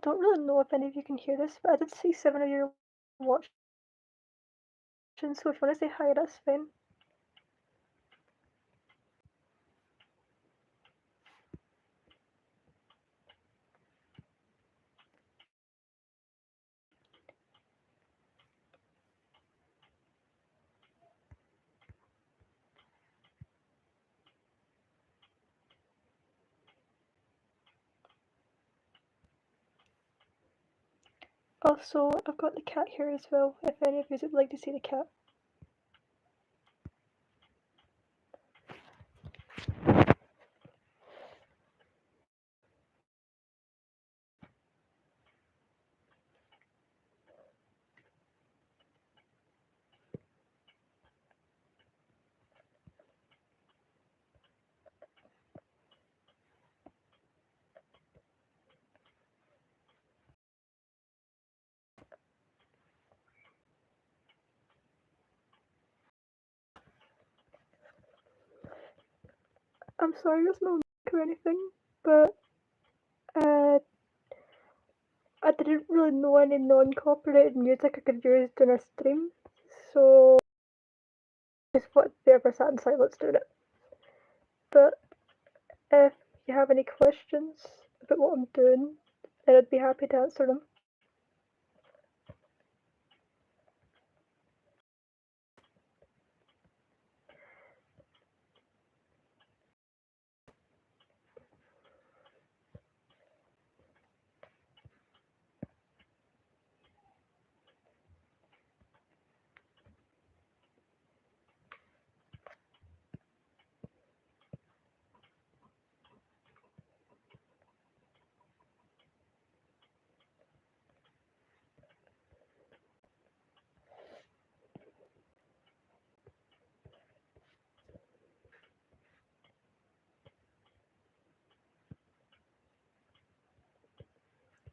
don't really know if any of you can hear this, but I did see 7 of you watching, so if you want to say hi, that's fine. Also, I've got the cat here as well, if any of you would like to see the cat. I'm sorry there's no music or anything, but I didn't really know any non-copyrighted music I could use in a stream, so I just wanted to be ever sat in silence doing it. But if you have any questions about what I'm doing, then I'd be happy to answer them.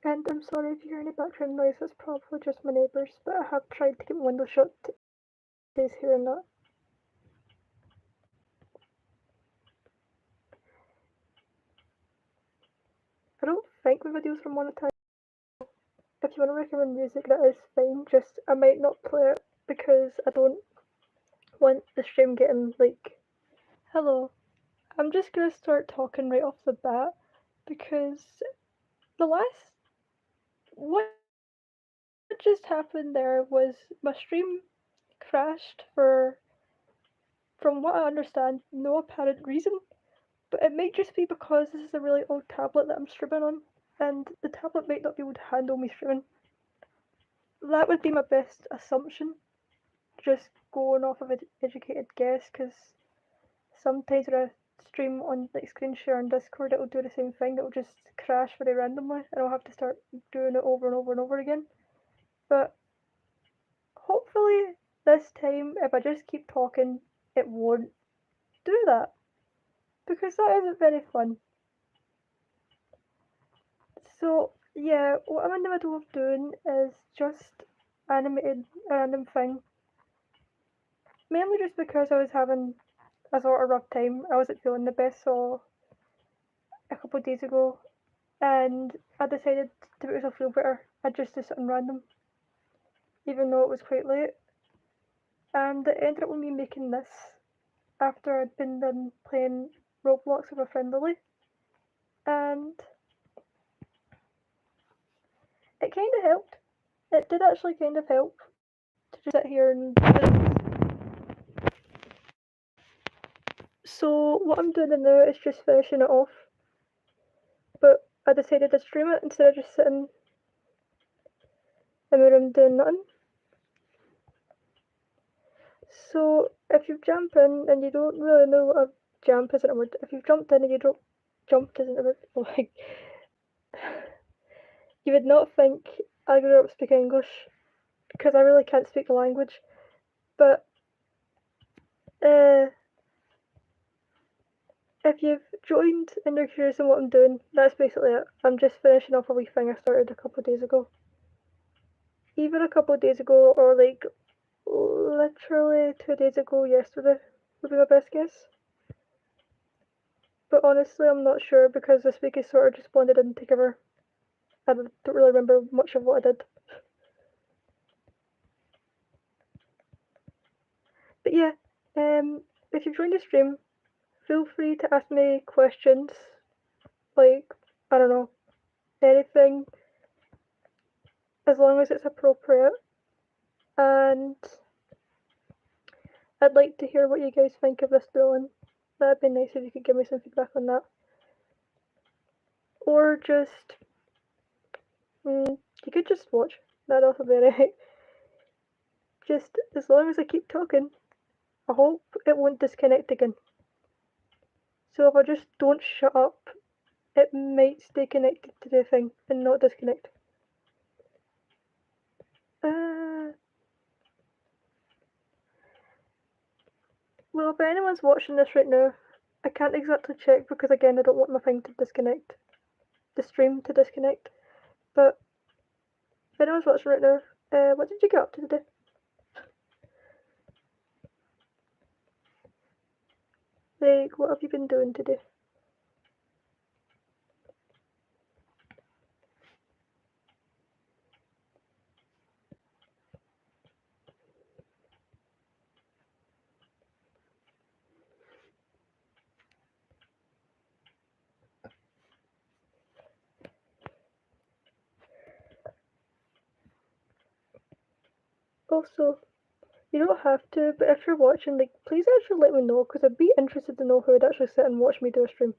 And I'm sorry if you hear any background noise, it's probably just my neighbours, but I have tried to keep my window shut in case hearing that. I don't think my videos are monetized. If you want to recommend music, that is fine, just I might not play it because I don't want the stream getting like... Hello. I'm just gonna start talking right off the bat because what just happened there was my stream crashed for, from what I understand, no apparent reason, but it might just be because this is a really old tablet that I'm streaming on, and the tablet might not be able to handle me streaming. That would be my best assumption, just going off of an educated guess, because sometimes when I stream on like screen share on Discord, it'll do the same thing, it'll just crash very randomly, and I'll have to start doing it over and over and over again. But hopefully this time, if I just keep talking, it won't do that, because that isn't very fun. So yeah, what I'm in the middle of doing is just animating a random thing. Mainly just because I was having a sort of rough time. I wasn't feeling the best, so a couple of days ago, and I decided to make myself feel better. I just did something random, even though it was quite late. And it ended up with me making this after I'd been done playing Roblox with a friend Lily. And it kind of helped. It did actually kind of help to just sit here and do this. So what I'm doing now is just finishing it off. But I decided to stream it instead of just sitting in my room doing nothing. So if you jump in and you don't really know what a jump isn't a word, if you've jumped in and you don't jumped isn't a word, like you would not think I grew up speaking English, because I really can't speak the language. But if you've joined and you're curious on what I'm doing, that's basically it. I'm just finishing off a wee thing I started a couple of days ago. Either a couple of days ago or like literally 2 days ago yesterday would be my best guess. But honestly, I'm not sure because this week is sort of just blended in together. I don't really remember much of what I did. But yeah, if you've joined the stream, feel free to ask me questions, like, I don't know, anything, as long as it's appropriate. And I'd like to hear what you guys think of this drawing. That'd be nice if you could give me some feedback on that. Or just, you could just watch. That'd also be alright. Just as long as I keep talking, I hope it won't disconnect again. So if I just don't shut up, it might stay connected to the thing and not disconnect. Well, if anyone's watching this right now, I can't exactly check because again I don't want my thing to disconnect, the stream to disconnect. But if anyone's watching right now, what did you get up to today? Like, what have you been doing today? Also, you don't have to, but if you're watching, like, please actually let me know, because I'd be interested to know who would actually sit and watch me do a stream.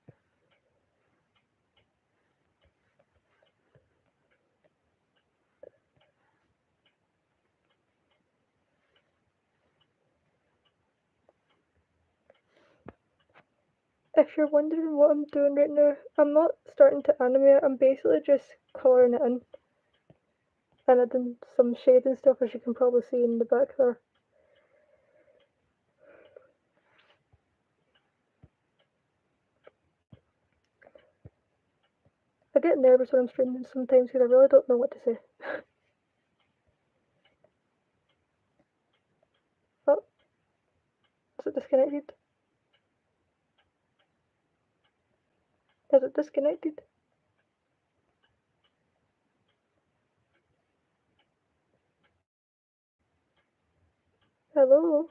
If you're wondering what I'm doing right now, I'm not starting to animate, I'm basically just colouring it in. And adding some shade and stuff, as you can probably see in the back there. I get nervous when I'm streaming sometimes because I really don't know what to say. Oh, is it disconnected? Is it disconnected? Hello?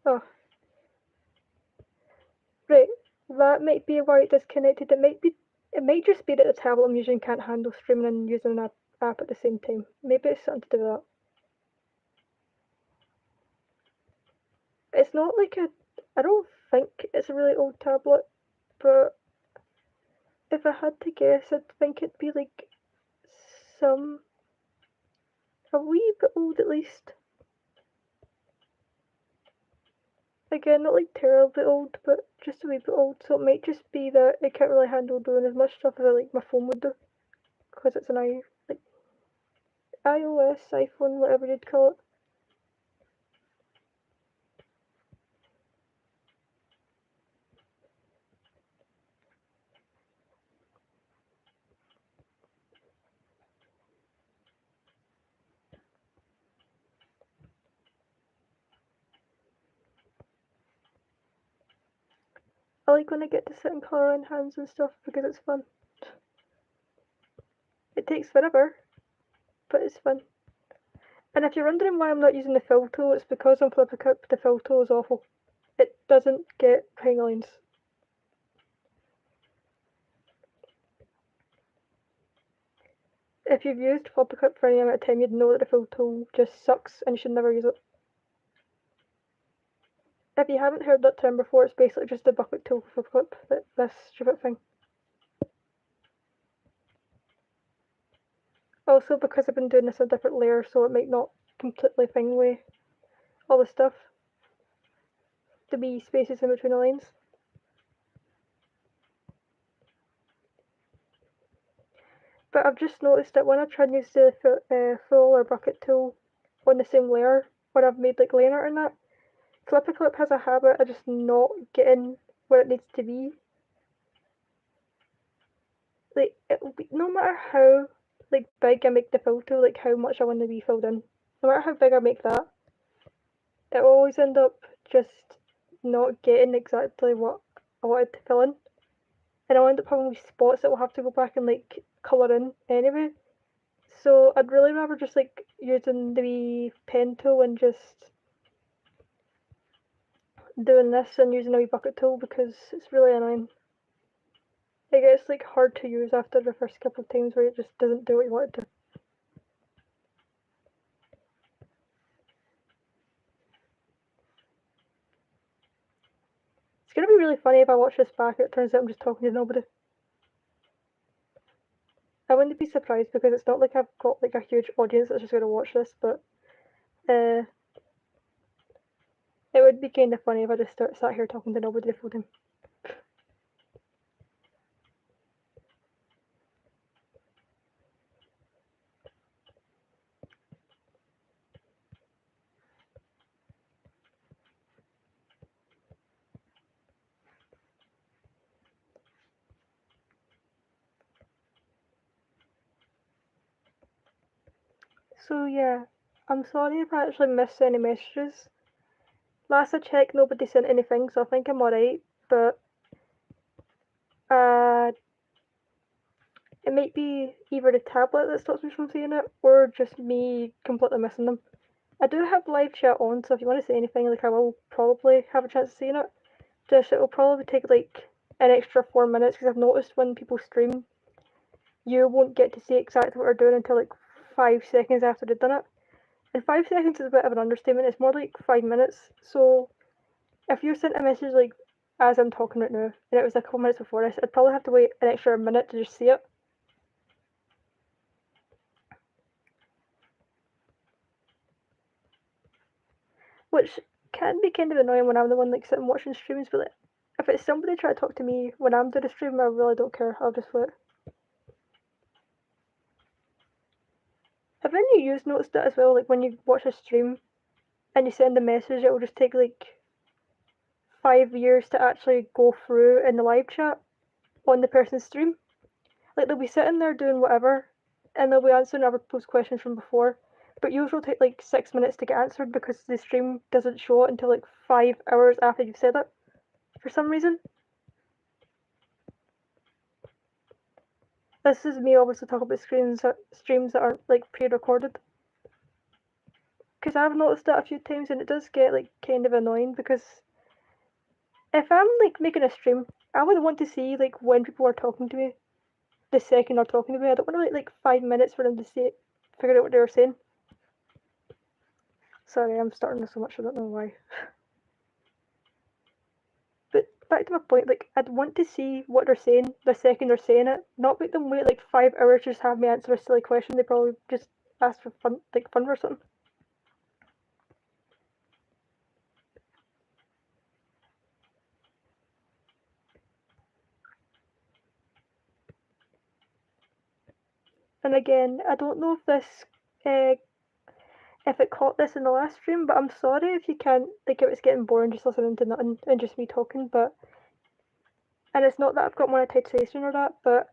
Oh, right. That might be why it disconnected. It might just be that the tablet I'm using can't handle streaming and using an app at the same time. Maybe it's something to do with that. It's not like I don't think it's a really old tablet, but if I had to guess, I'd think it'd be like a wee bit old at least. Again, not like terribly old, but just a wee bit old. So it might just be that it can't really handle doing as much stuff as like my phone would do, because it's an iOS, iPhone, whatever you'd call it. I like when I get to sit and colour in hands and stuff because it's fun. It takes forever, but it's fun. And if you're wondering why I'm not using the fill tool, it's because on flipaclip the fill tool is awful. It doesn't get hang lines. If you've used flipaclip for any amount of time, you'd know that the fill tool just sucks and you should never use it. If you haven't heard that term before, it's basically just a bucket tool for flip, this stupid thing. Also, because I've been doing this in a different layer, so it might not completely thing with all the stuff. The wee spaces in between the lines. But I've just noticed that when I try and use the full or bucket tool on the same layer, when I've made like line art in that, flipaclip has a habit of just not getting where it needs to be. Like, no matter how like big I make the fill tool, like how much I want to be filled in, no matter how big I make that, it always end up just not getting exactly what I wanted to fill in. and I'll end up having these spots that we'll have to go back and like colour in anyway. So I'd really rather just like using the wee pen tool and just doing this and using a wee bucket tool, because it's really annoying. It gets like hard to use after the first couple of times where it just doesn't do what you want it to. It's gonna be really funny if I watch this back and it turns out I'm just talking to nobody. I wouldn't be surprised because it's not like I've got like a huge audience that's just gonna watch this, but it would be kind of funny if I just sat here talking to nobody the full time. So yeah, I'm sorry if I actually missed any messages. Last I checked, nobody sent anything, so I think I'm alright, but it might be either the tablet that stops me from seeing it, or just me completely missing them. I do have live chat on, so if you want to say anything, like I will probably have a chance of seeing it. Just it'll probably take like an extra 4 minutes, because I've noticed when people stream, you won't get to see exactly what they're doing until like 5 seconds after they've done it. And 5 seconds is a bit of an understatement. It's more like 5 minutes. So if you sent a message like as I'm talking right now, and it was a couple minutes before this, I'd probably have to wait an extra minute to just see it. Which can be kind of annoying when I'm the one like sitting watching streams, but like, if it's somebody trying to talk to me when I'm doing a stream, I really don't care. I'll just wait. Have any of you noticed that as well? Like when you watch a stream and you send a message, it will just take like 5 years to actually go through in the live chat on the person's stream. Like they'll be sitting there doing whatever, and they'll be answering other people's questions from before, but yours will take like 6 minutes to get answered because the stream doesn't show it until like 5 hours after you've said it, for some reason. This is me obviously talking about streams that aren't like pre-recorded, because I've noticed that a few times, and it does get like kind of annoying, because if I'm like making a stream, I would want to see like when people are talking to me the second they're talking to me. I don't want to wait like 5 minutes for them to figure out what they were saying. Sorry, I'm starting this so much, I don't know why. But back to my point, like I'd want to see what they're saying the second they're saying it, not make them wait like 5 hours to just have me answer a silly question they probably just asked for fun, like fun or something. And again, I don't know if if it caught this in the last stream, but I'm sorry if you can't, like if it's getting boring just listening to nothing and just me talking, but, and it's not that I've got monetization or that, but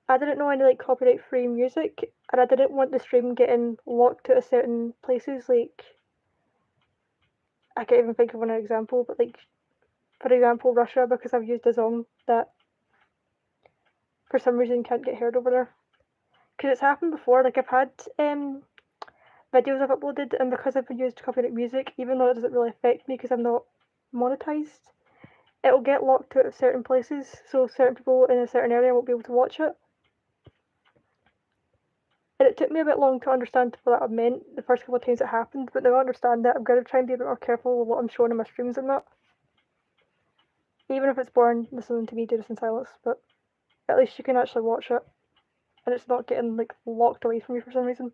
I didn't know any like copyright free music, and I didn't want the stream getting locked to a certain places, like, I can't even think of an example, but like, for example, Russia, because I've used a song that for some reason can't get heard over there. Because it's happened before, like I've had videos I've uploaded, and because I've used copyright music, even though it doesn't really affect me because I'm not monetized, it'll get locked out of certain places, so certain people in a certain area won't be able to watch it. And it took me a bit long to understand what that meant the first couple of times it happened, but now I understand that I'm going to try and be a bit more careful with what I'm showing in my streams and that. Even if it's boring listening to me do this in silence, but at least you can actually watch it, and it's not getting like locked away from you for some reason.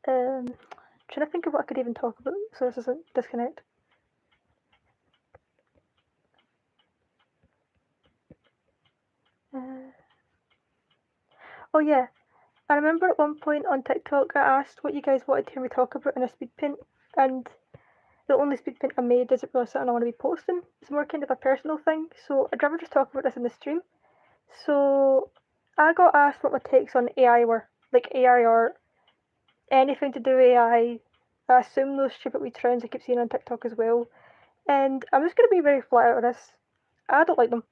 Trying to think of what I could even talk about so this doesn't disconnect. Oh yeah, I remember at one point on TikTok I asked what you guys wanted to hear me talk about in a speed paint, and the only speed paint I made isn't really something I want to be posting. It's more kind of a personal thing, so I'd rather just talk about this in the stream. So I got asked what my takes on AI were, like AI art, anything to do with AI, I assume those stupid wee trends I keep seeing on TikTok as well. And I'm just going to be very flat out with this. I don't like them.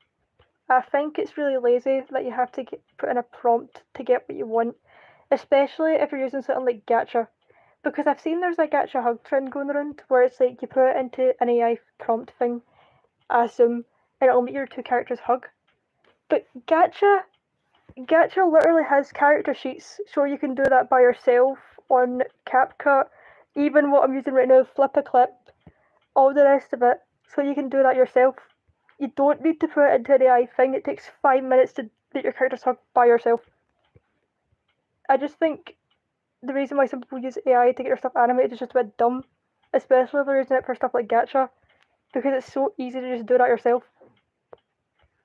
I think it's really lazy that you have to put in a prompt to get what you want, especially if you're using something like gacha. Because I've seen there's a gacha hug trend going around where it's like you put it into an AI prompt thing, I assume, and it'll make your two characters hug. But Gacha literally has character sheets, so you can do that by yourself on CapCut. Even what I'm using right now, flipaclip, all the rest of it, so you can do that yourself. You don't need to put it into an AI thing. It takes 5 minutes to make your characters hug by yourself. I just think the reason why some people use AI to get their stuff animated is just a bit dumb, especially if they're using it for stuff like gacha, because it's so easy to just do that yourself.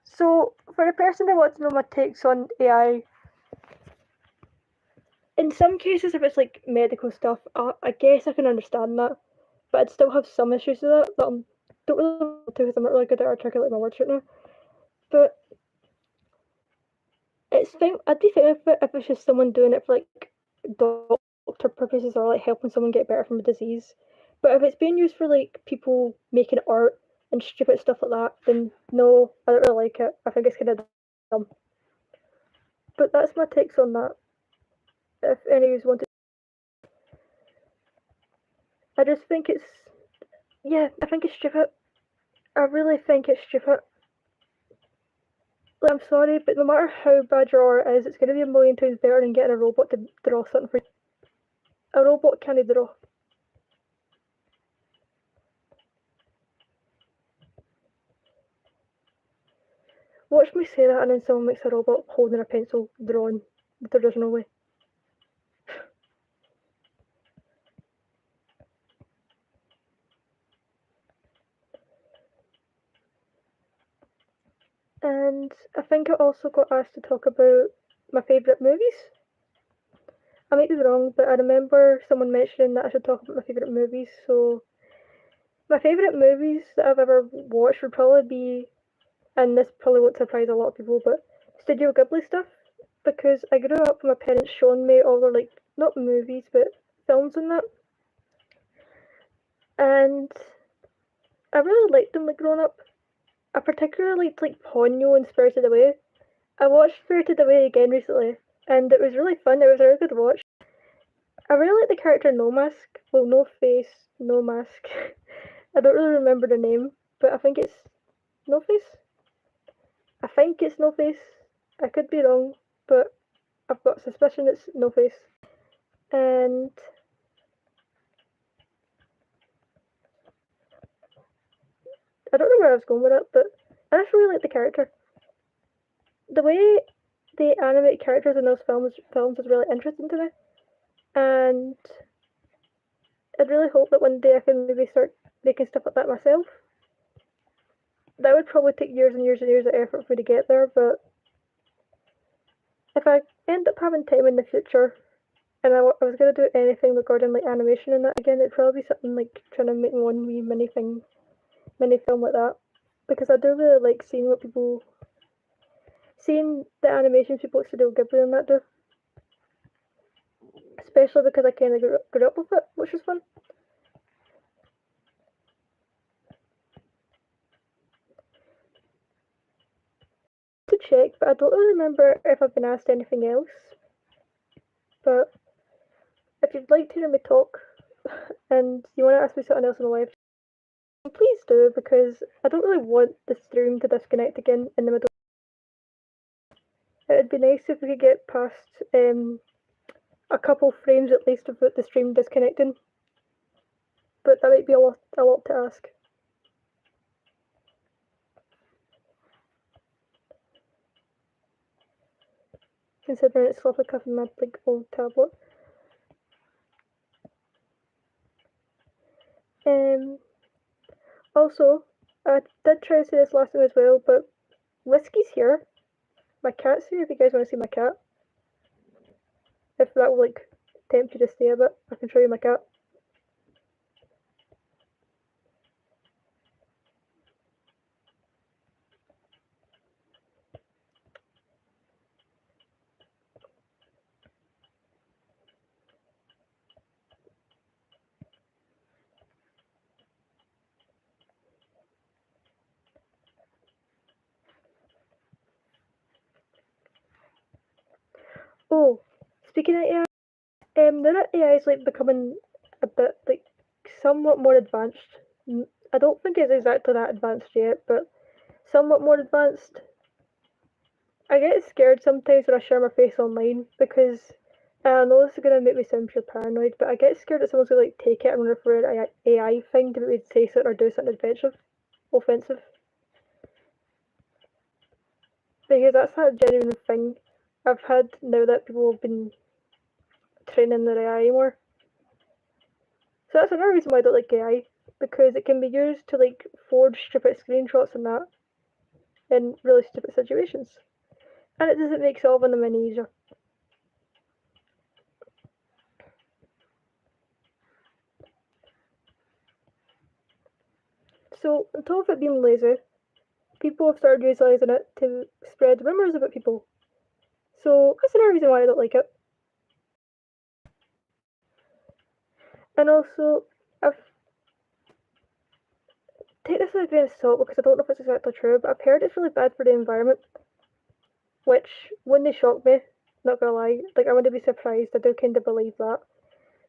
So, for the person that wants to know my takes on AI, in some cases, if it's like medical stuff, I guess I can understand that, but I'd still have some issues with it that I don't really want to because I'm not really good at articulating my words right now. But it's fine. I'd be fine if it's just someone doing it for like doctor purposes or like helping someone get better from a disease. But if it's being used for like people making art and stupid stuff like that, then no, I don't really like it. I think it's kind of dumb. But that's my takes on that. If any of you want to, I just think it's, yeah, I think it's stupid. I really think it's stupid. Like, I'm sorry, but no matter how bad your art is, it's going to be a million times better than getting a robot to draw something for you. A robot can't draw. Watch me say that and then someone makes a robot holding a pencil drawing the traditional way. And I think I also got asked to talk about my favourite movies. I might be wrong, but I remember someone mentioning that I should talk about my favourite movies. So, my favourite movies that I've ever watched would probably be, and this probably won't surprise a lot of people, but Studio Ghibli stuff. Because I grew up with my parents showing me all their, like, not movies, but films and that. And I really liked them, like, growing up. I particularly liked, like, Ponyo and Spirited Away. I watched Spirited Away again recently, and it was really fun. It was a really good watch. I really like the character No Mask. Well, No Face, No Mask. I don't really remember the name, but I think it's No Face. I think it's No Face. I could be wrong, but I've got a suspicion it's No Face. And I don't know where I was going with it, but I just really like the character. The way they animate characters in those films is really interesting to me, and I'd really hope that one day I can maybe start making stuff like that myself. That would probably take years and years and years of effort for me to get there, but if I end up having time in the future and I was going to do anything regarding like animation and that again, it'd probably be something like trying to make one wee mini thing, mini film like that. Because I do really like seeing the animations people at Studio Ghibli and that do. Especially because I kind of grew up with it, which is fun. To check, but I don't really remember if I've been asked anything else. But if you'd like to hear me talk and you want to ask me something else in the live, please do because I don't really want the stream to disconnect again in the middle. It'd be nice if we could get past a couple frames at least without the stream disconnecting. But that might be a lot to ask. Considering it's like a my like old tablet. Also, I did try to say this last time as well, but Whiskey's here. My cat's here if you guys want to see my cat. If that will like tempt you to stay a bit, I can show you my cat. Speaking of AI, now that AI is like becoming a bit like somewhat more advanced. I don't think it's exactly that advanced yet, but somewhat more advanced. I get scared sometimes when I share my face online because I know this is gonna make me sound pure paranoid, but I get scared that someone's gonna like take it and run it for an AI thing to make me say something or do something offensive. Because that's not a genuine thing I've had now that people have been training their AI more. So that's another reason why I don't like AI, because it can be used to like forge stupid screenshots and that in really stupid situations. And it doesn't make solving them any easier. So on top of it being lazy, people have started utilising it to spread rumours about people. So that's another reason why I don't like it. And also, I've take this with a grain of salt because I don't know if it's exactly true, but I've heard it's really bad for the environment. Which wouldn't shock me, not gonna lie. Like I wouldn't be surprised. I do kind of believe that,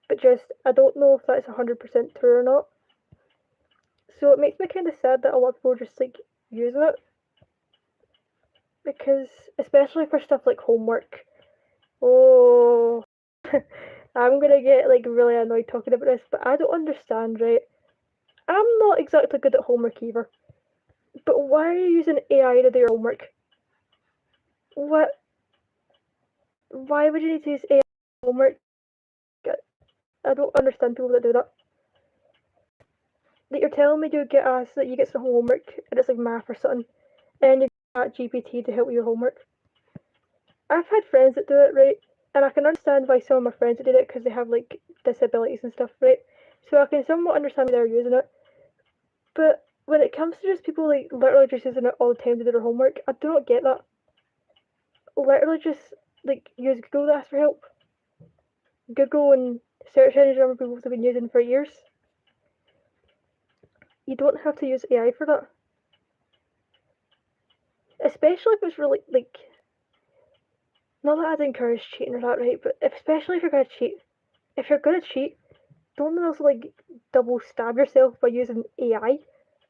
but just I don't know if that's 100% true or not. So it makes me kind of sad that a lot of people are just like using it because, especially for stuff like homework. Oh, I'm gonna get like really annoyed talking about this, but I don't understand, right? I'm not exactly good at homework either. But why are you using AI to do your homework? What? Why would you need to use AI for homework? I don't understand people that do that. Like you're telling me you get asked that you get some homework and it's like math or something, and you get GPT to help with your homework. I've had friends that do it, right? And I can understand why some of my friends did it because they have like disabilities and stuff, right? So I can somewhat understand why they're using it. But when it comes to just people like literally just using it all the time to do their homework, I do not get that. Literally just like use Google to ask for help. Google and search engine are people have been using for years. You don't have to use AI for that. Especially if it's really like not that I'd encourage cheating or that, right? But especially if you're gonna cheat, if you're gonna cheat, don't also like double stab yourself by using AI.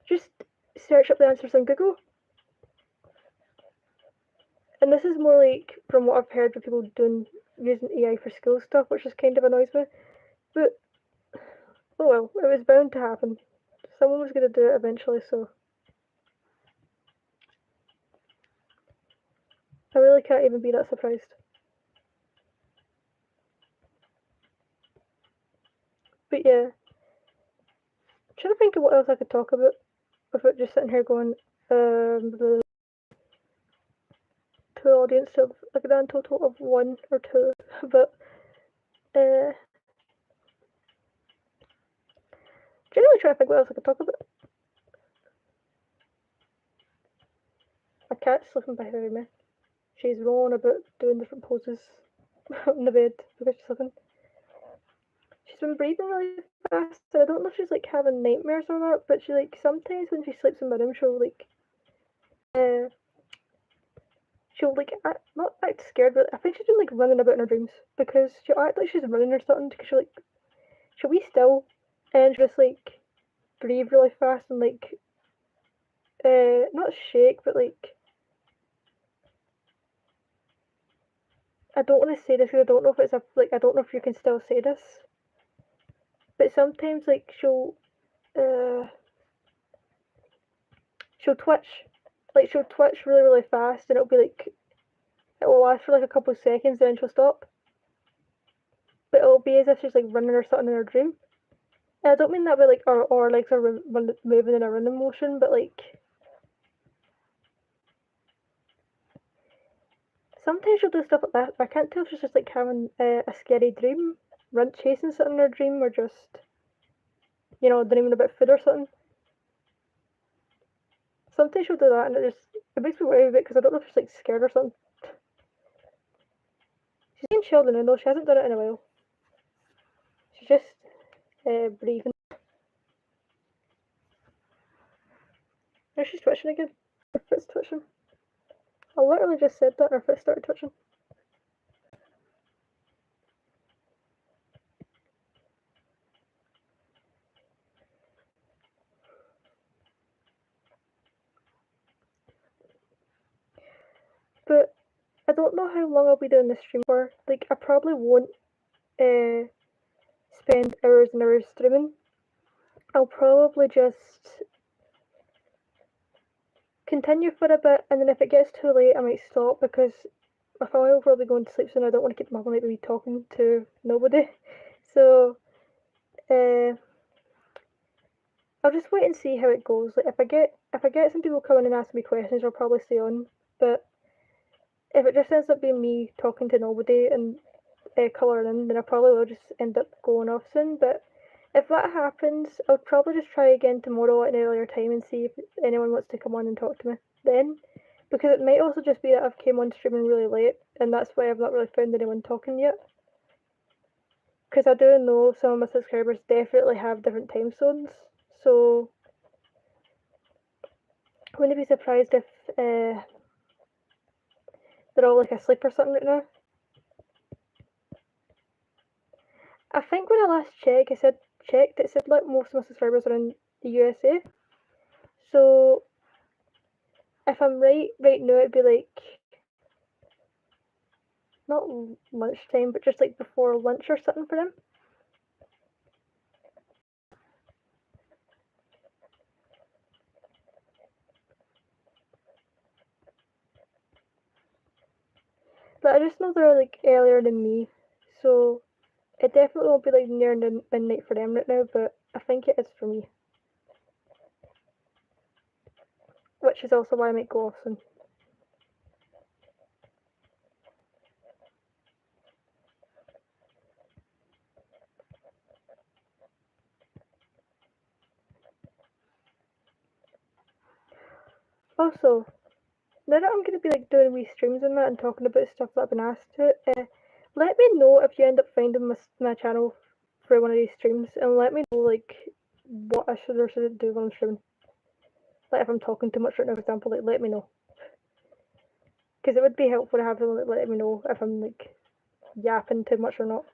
Just search up the answers on Google. And this is more like from what I've heard of people doing using AI for school stuff, which just kind of annoys me. But oh well, it was bound to happen. Someone was gonna do it eventually, so I really can't even be that surprised. But yeah, I'm trying to think of what else I could talk about without just sitting here going, to an audience of a grand total of one or two. But uh, generally trying to think what else I could talk about. My cat's sleeping behind me. She's rolling about doing different poses on the bed because she's sleeping. She's been breathing really fast, and I don't know if she's like having nightmares or not, but she like sometimes when she sleeps in my room uh she'll like not act scared, but I think she's been like running about in her dreams because she'll act like she's running or something because she'll be still and she'll just like breathe really fast and like not shake but like I don't want to say this because I don't know if it's a like I don't know if you can still say this, but sometimes like uh she'll twitch really fast and it'll be like it will last for like a couple of seconds then she'll stop, but it'll be as if she's like running or something in her dream. And I don't mean that by like or legs are moving in a running motion, but like sometimes she'll do stuff like that. I can't tell if she's just like having a scary dream, run chasing something in her dream, or just dreaming about food or something. Sometimes she'll do that, and it makes me worry a bit because I don't know if she's like scared or something. She's been chilled in though. She hasn't done it in a while. She's just breathing. Now she's twitching again. Her foot's twitching. I literally just said that, and her foot started twitching. don't know how long I'll be doing this stream for. Like, I probably won't spend hours and hours streaming. I'll probably just continue for a bit, and then if it gets too late, I might stop, because my family will probably go to sleep soon. I don't want to keep them up all night with me talking to nobody. So, I'll just wait and see how it goes. Like, if I get some people coming and ask me questions, I'll probably stay on. But if it just ends up being me talking to nobody and colouring in, then I probably will just end up going off soon. But if that happens, I'll probably just try again tomorrow at an earlier time and see if anyone wants to come on and talk to me then. Because it might also just be that I've came on streaming really late, and that's why I've not really found anyone talking yet. Because I do know some of my subscribers definitely have different time zones, so I wouldn't be surprised if they're all like asleep or something right now. I think when I last checked, it said like most of my subscribers are in the USA. So if I'm right now, it'd be like not lunchtime, but just like before lunch or something for them. But I just know they're like earlier than me, so it definitely won't be like near midnight for them right now, but I think it is for me. Which is also why I might go off soon. Also, now that I'm going to be like doing wee streams and that and talking about stuff that I've been asked to, let me know if you end up finding my channel for one of these streams, and let me know like what I should or shouldn't do when I'm streaming. Like if I'm talking too much right now, for example, like let me know, because it would be helpful to have someone like let me know if I'm like yapping too much or not.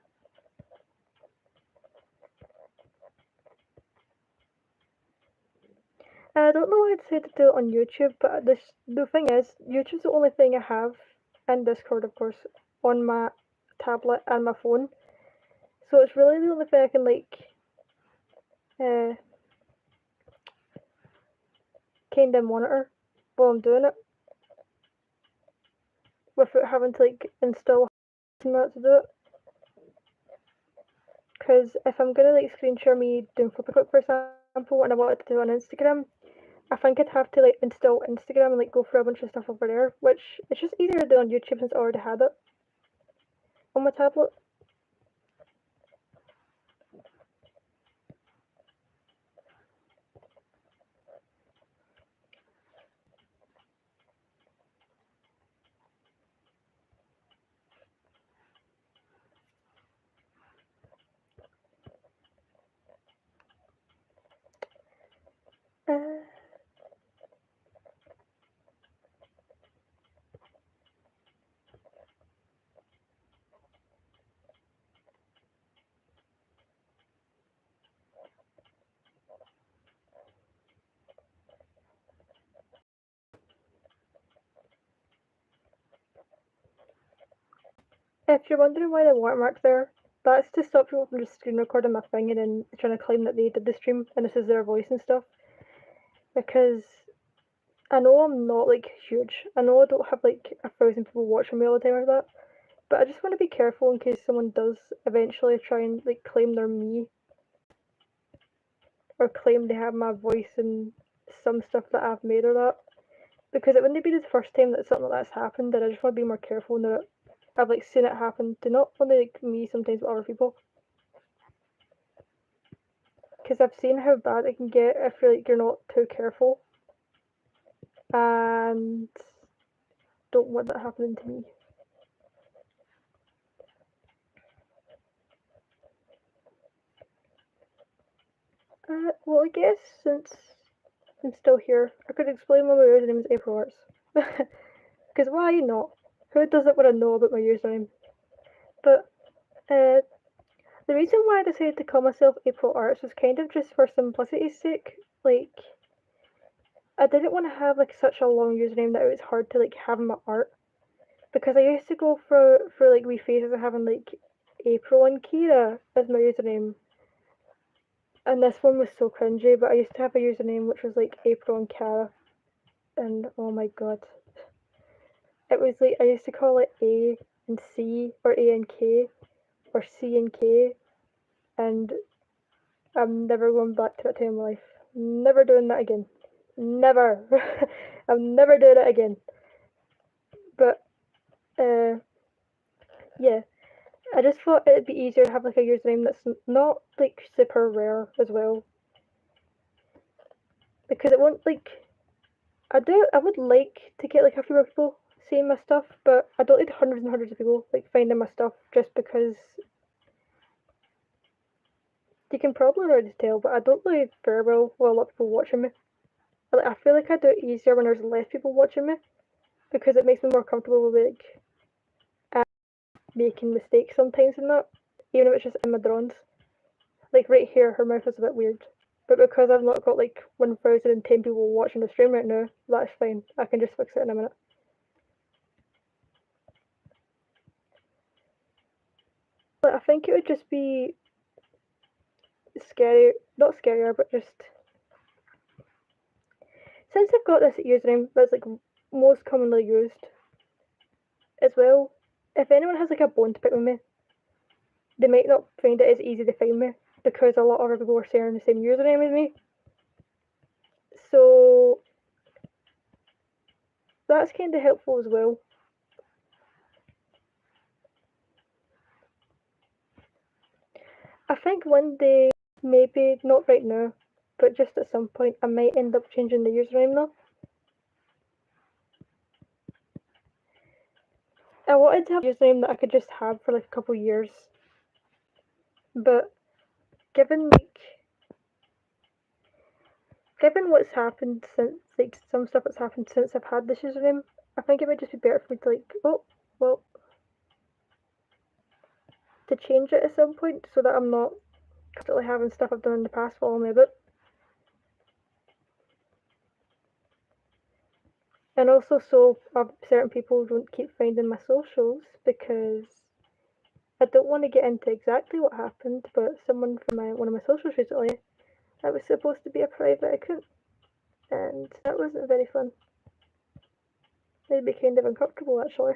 I don't know how to say to do it on YouTube, but the thing is, YouTube's the only thing I have, and Discord, of course, on my tablet and my phone. So it's really the only thing I can like kind of monitor while I'm doing it, without having to like install that to do it. Because if I'm gonna like screen share me doing flipaclip, for example, and I wanted to do it on Instagram, I think I'd have to like install Instagram and like go through a bunch of stuff over there, which it's just easier to do on YouTube since I already had it on my tablet. Uh, if you're wondering why the watermark's there, that's to stop people from just screen recording my thing and then trying to claim that they did the stream and this is their voice and stuff. Because I know I'm not like huge. I know I don't have like 1,000 people watching me all the time or that. But I just want to be careful in case someone does eventually try and like claim they're me, or claim they have my voice in some stuff that I've made or that. Because it wouldn't be the first time that something like that's happened, and I just want to be more careful now that I've like seen it happen to not only like me sometimes but other people. Because I've seen how bad it can get if you're not too careful, and don't want that happening to me. Well, I guess since I'm still here, I could explain why my username is April Arts. Because why not? Who doesn't want to know about my username? But the reason why I decided to call myself April Arts was kind of just for simplicity's sake. Like, I didn't want to have like such a long username that it was hard to like have my art. because I used to go for like wee phases of having like April and Kira as my username. And this one was so cringy, but I used to have a username which was like April and Cara. And oh my god. It was like, I used to call it A and C, or A and K, or C and K, and I'm never going back to that time in my life. Never doing that again. Never. I'm never doing it again. But, yeah. I just thought it'd be easier to have like a username that's not like super rare as well. Because it won't like, I would like to get like a few more people seeing my stuff, but I don't need hundreds and hundreds of people like finding my stuff just because you can probably already tell, but I don't really very well with a lot of people watching me. Like, I feel like I do it easier when there's less people watching me because it makes me more comfortable with like making mistakes sometimes in that, even if it's just in my drawings. Like right here, her mouth is a bit weird. But because I've not got like 1,010 people watching the stream right now, that's fine. I can just fix it in a minute. But I think it would just be scary, not scarier, but just since I've got this username that's like most commonly used as well, if anyone has like a bone to pick with me, they might not find it as easy to find me because a lot of other people are sharing the same username as me. So that's kind of helpful as well. I think one day, maybe not right now, but just at some point, I might end up changing the username though. I wanted to have a username that I could just have for like a couple years, but given what's happened since, like some stuff that's happened since I've had this username, I think it might just be better for me to like, oh, well, to change it at some point so that I'm not constantly having stuff I've done in the past follow me about. And also so certain people don't keep finding my socials, because I don't want to get into exactly what happened, but someone from one of my socials recently, that was supposed to be a private account, and that wasn't very fun. Made me kind of uncomfortable actually.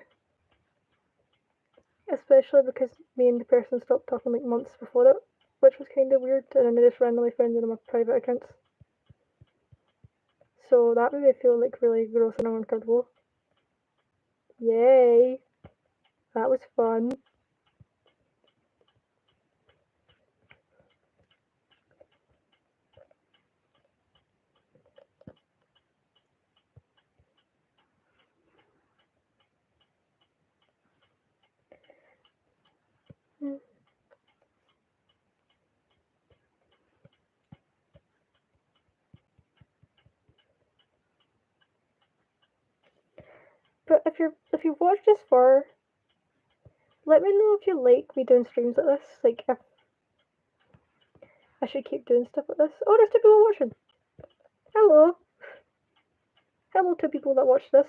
Especially because me and the person stopped talking like months before it, which was kind of weird, and then they just randomly found one of my private accounts. So that made me feel like really gross and uncomfortable. Yay! That was fun. But if you've watched this far, let me know if you like me doing streams like this. Like if I should keep doing stuff like this. Oh, there's two people watching. Hello. Hello to people that watch this.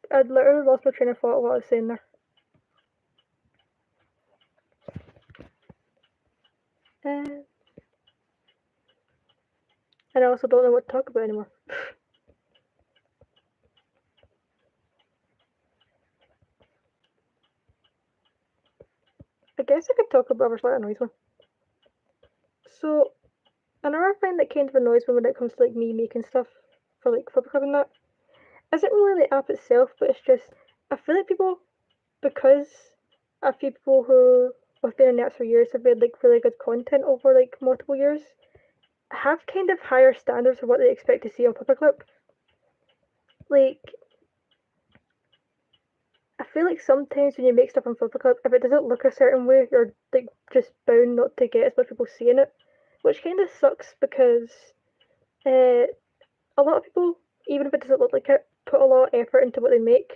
I'd literally lost my train of thought of what I was saying there. And I also don't know what to talk about anymore. I guess I could talk about whatever annoys me. So, another thing that kind of annoys me when it comes to like me making stuff for like flipaclip and that isn't really the app itself, but it's just I feel like people, because a few people who have been in the app for years have made like really good content over like multiple years, have kind of higher standards for what they expect to see on flipaclip. Like, I feel like sometimes when you make stuff on flipaclip, if it doesn't look a certain way, you're like just bound not to get as much people seeing it, which kind of sucks because a lot of people, even if it doesn't look like it, put a lot of effort into what they make.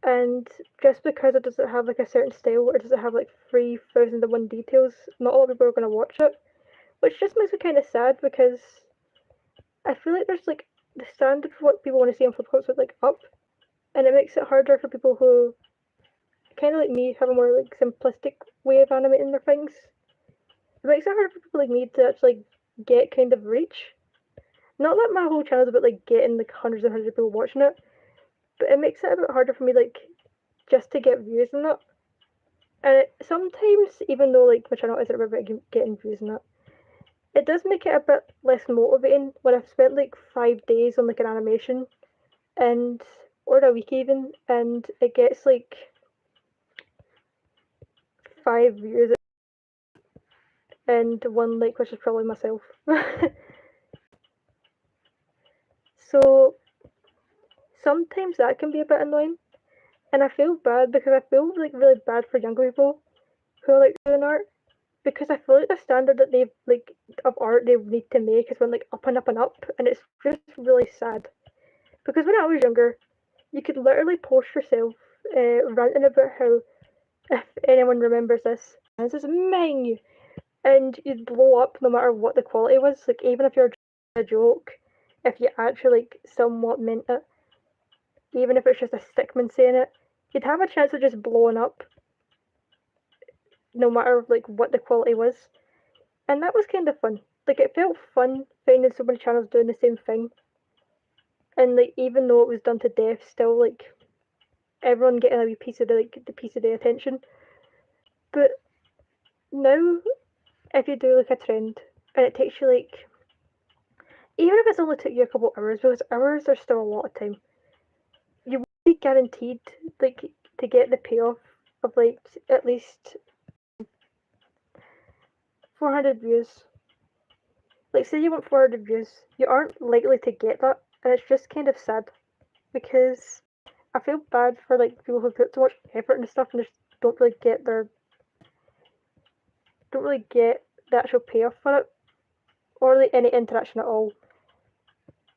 and just because it doesn't have like a certain style, or it doesn't have like 3,001 details, not a lot of people are going to watch it, which just makes me kind of sad because I feel like there's like the standard for what people want to see on flipclips is like up, and it makes it harder for people who kind of like me have a more like simplistic way of animating their things. It makes it harder for people like me to actually get kind of reach. Not that my whole channel is about like getting like hundreds and hundreds of people watching it, but it makes it a bit harder for me like just to get views and that. And sometimes, even though like my channel isn't about getting views and that, it does make it a bit less motivating when I've spent like 5 days on like an animation and or a week even, and it gets like 5 views and one like, which is probably myself. So sometimes that can be a bit annoying, and I feel bad because I feel like really bad for younger people who are like doing art, because I feel like the standard that they've like of art they need to make has went like up and up and up, and it's just really sad. Because when I was younger, you could literally post yourself ranting about how, if anyone remembers this is mine, and you'd blow up no matter what the quality was. Like even if you're a joke, if you actually like somewhat meant it, even if it's just a stickman saying it, you'd have a chance of just blowing up, no matter like what the quality was. And that was kind of fun. Like it felt fun finding so many channels doing the same thing, and like even though it was done to death, still like everyone getting a wee piece of the piece of the attention. But now, if you do like a trend and it takes you like, even if it's only took you a couple hours, because hours are still a lot of time, you will be guaranteed like to get the payoff of like at least 400 views. Like say you want 400 views, you aren't likely to get that, and it's just kind of sad because I feel bad for like people who put so much effort into stuff and just don't really get the actual payoff for it, or like any interaction at all.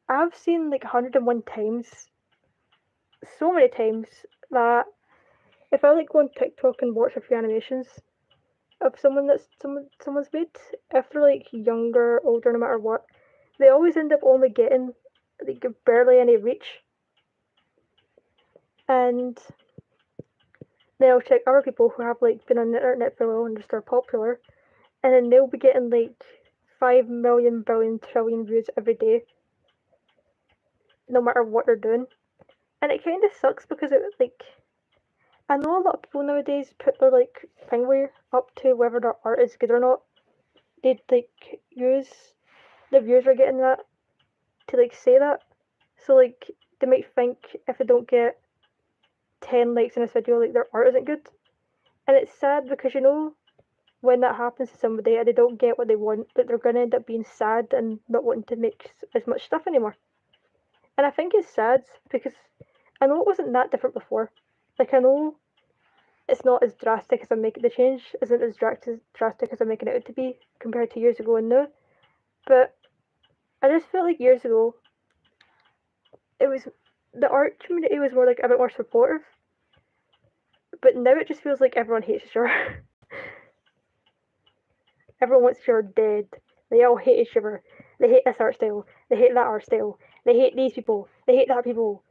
I've seen like 101 times, so many times, that if I like go on TikTok and watch a few animations of someone's made, if they're like younger, older, no matter what, they always end up only getting like barely any reach. And then I'll check other people who have like been on the internet for a while and just are popular, and then they'll be getting like 5 million billion trillion views every day, no matter what they're doing. And it kind of sucks because it like, I know a lot of people nowadays put their like finger up to whether their art is good or not. They'd like use the views are getting that to like say that. So like they might think if they don't get 10 likes in this video, like their art isn't good. And it's sad because you know when that happens to somebody and they don't get what they want, that they're gonna end up being sad and not wanting to make as much stuff anymore. And I think it's sad because I know it wasn't that different before. Like I know it's not as drastic as I'm making the change, isn't as drastic as I'm making it out to be compared to years ago and now. But I just feel like years ago, it was the art community was more like a bit more supportive. But now it just feels like everyone hates each other. Everyone wants each other dead. They all hate each other. They hate this art style. They hate that art style. They hate these people. They hate that people.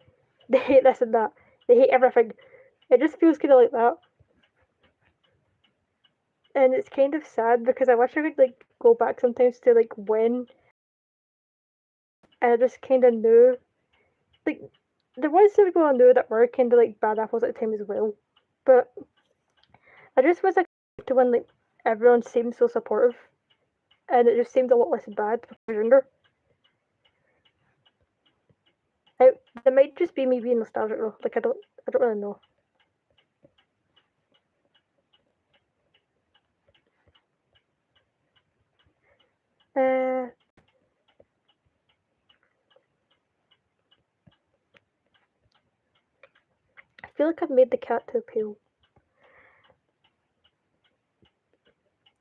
They hate this and that. They hate everything. It just feels kind of like that. And it's kind of sad because I wish I could like go back sometimes to like when, and I just kind of knew, like there was some people I knew that were kind of like bad apples at the time as well, but I just was like to when like everyone seemed so supportive, and it just seemed a lot less bad when I was younger. It might just be me being nostalgic though. Like I don't really know. Uh, I feel like I've made the cat too pale.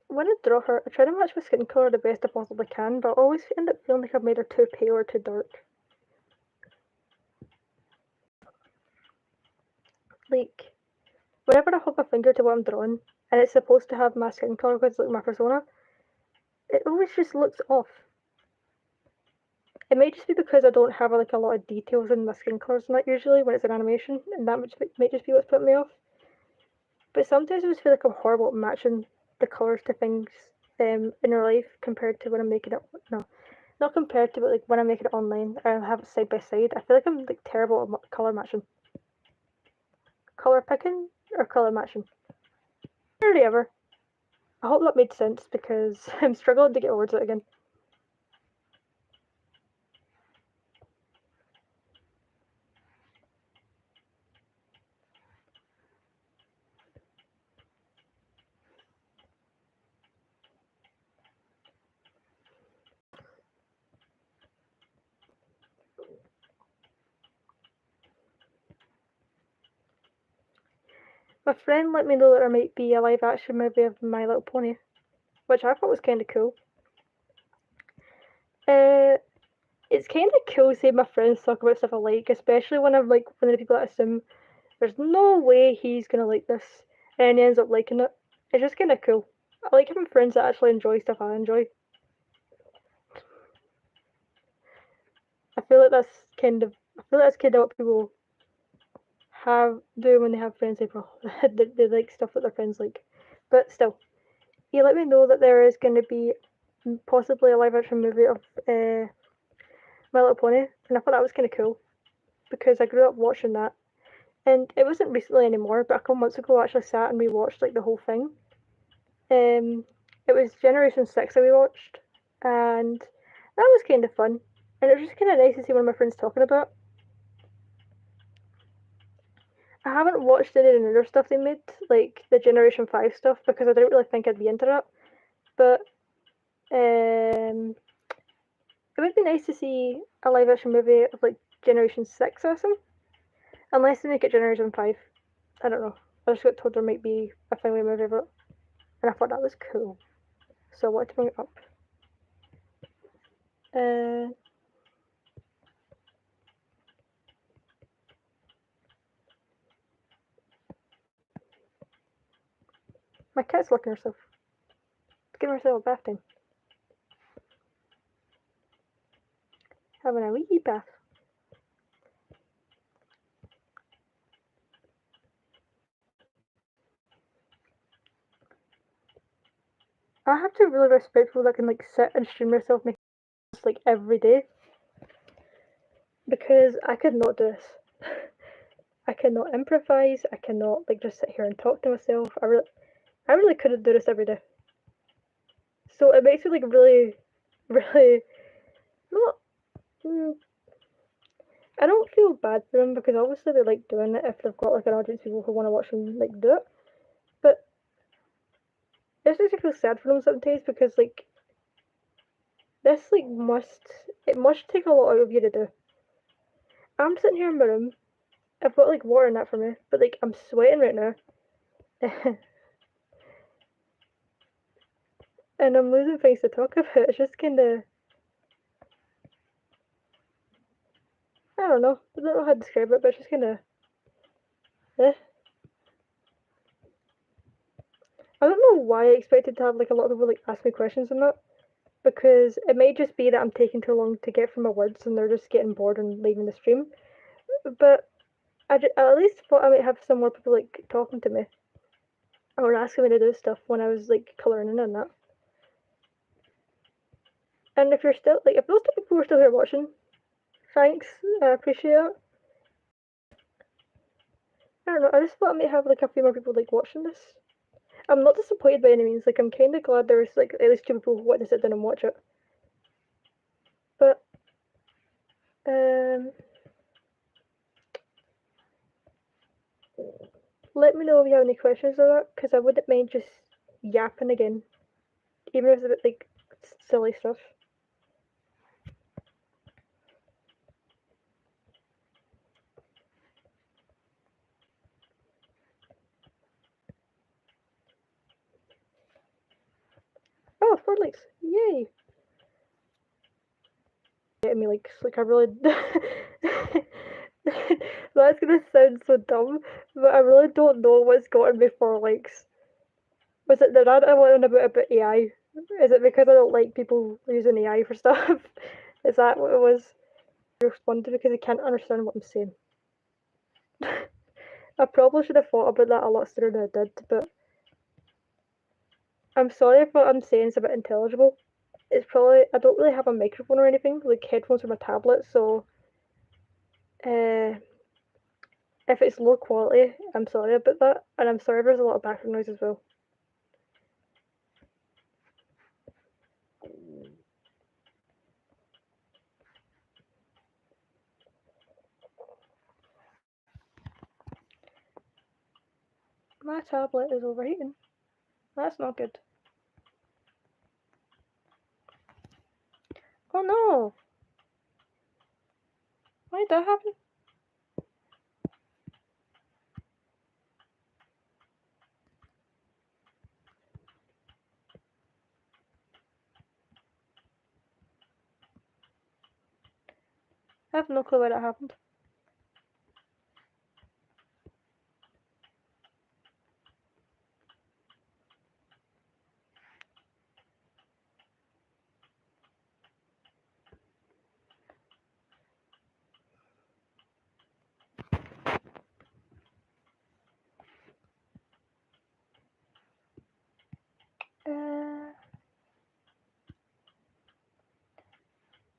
When I draw her, I try to match my skin colour the best I possibly can, but I always end up feeling like I've made her too pale or too dark. like, whenever I hold my finger to what I'm drawing, and it's supposed to have my skin colour because it's like my persona, it always just looks off. It might just be because I don't have like a lot of details in my skin colours and that usually when it's an animation, and that might just be what's putting me off. But sometimes I just feel like I'm horrible at matching the colours to things in real life compared to when I'm making it. No, not compared to, but like when I'm making it online, I have it side by side. I feel like I'm like terrible at colour matching, colour picking, or colour matching. Rarely ever. I hope that made sense because I'm struggling to get words out again. My friend let me know that there might be a live action movie of My Little Pony, which I thought was kind of cool. It's kind of cool seeing my friends talk about stuff I like, especially when I'm like one of the people that assume there's no way he's gonna like this, and he ends up liking it. It's just kind of cool. I like having friends that actually enjoy stuff I enjoy. I feel like that's kind of what people do when they have friends. They like stuff that their friends like, but still, he let me know that there is going to be possibly a live action movie of My Little Pony, and I thought that was kind of cool because I grew up watching that, and it wasn't recently anymore, but a couple months ago I actually sat and rewatched like the whole thing. It was Generation 6 that we watched, and that was kind of fun, and it was just kind of nice to see one of my friends talking about. I haven't watched any of the newer stuff they made, like the Generation 5 stuff, because I didn't really think I'd be into that. But it would be nice to see a live action movie of like Generation 6 or something. Unless they make it Generation 5. I don't know. I just got told there might be a family movie of it, and I thought that was cool. So I wanted to bring it up. My cat's licking herself. Giving herself a bath time. Having a wee bath. I have to really respect people that can like sit and stream themselves making like every day. Because I could not do this. I cannot improvise. I cannot like just sit here and talk to myself. I really couldn't do this every day. So it makes me like really, really not. I don't feel bad for them because obviously they like doing it if they've got like an audience of people who want to watch them like do it. But it makes me feel sad for them sometimes because like this like must take a lot out of you to do. I'm sitting here in my room. I've got like water in that for me, but like I'm sweating right now. And I'm losing things to talk about. It's just kind of, I don't know. I don't know how to describe it, but it's just kind of, eh. I don't know why I expected to have like a lot of people like ask me questions on that, because it might just be that I'm taking too long to get through my words and they're just getting bored and leaving the stream. But I at least thought I might have some more people like talking to me or asking me to do stuff when I was like colouring in on that. And if you're still like, if those two people are still here watching, thanks. I appreciate it. I don't know. I just thought I might have like a few more people like watching this. I'm not disappointed by any means. Like I'm kind of glad there's like at least two people who want to sit down and watch it. But let me know if you have any questions on that, because I wouldn't mind just yapping again, even if it's a bit like silly stuff. Oh, 4 likes! Yay! Getting me likes. Like I really, That's gonna sound so dumb, but I really don't know what's gotten me 4 likes. Was it the rant I went on about AI? Is it because I don't like people using AI for stuff? Is that what it was? Respond to because I can't understand what I'm saying. I probably should have thought about that a lot sooner than I did, but I'm sorry if what I'm saying is a bit intelligible. It's probably I don't really have a microphone or anything, like headphones for my tablet, so uh, if it's low quality, I'm sorry about that, and I'm sorry if there's a lot of background noise as well. My tablet is overheating. That's not good. Oh no! Why did that happen? I have no clue why that happened.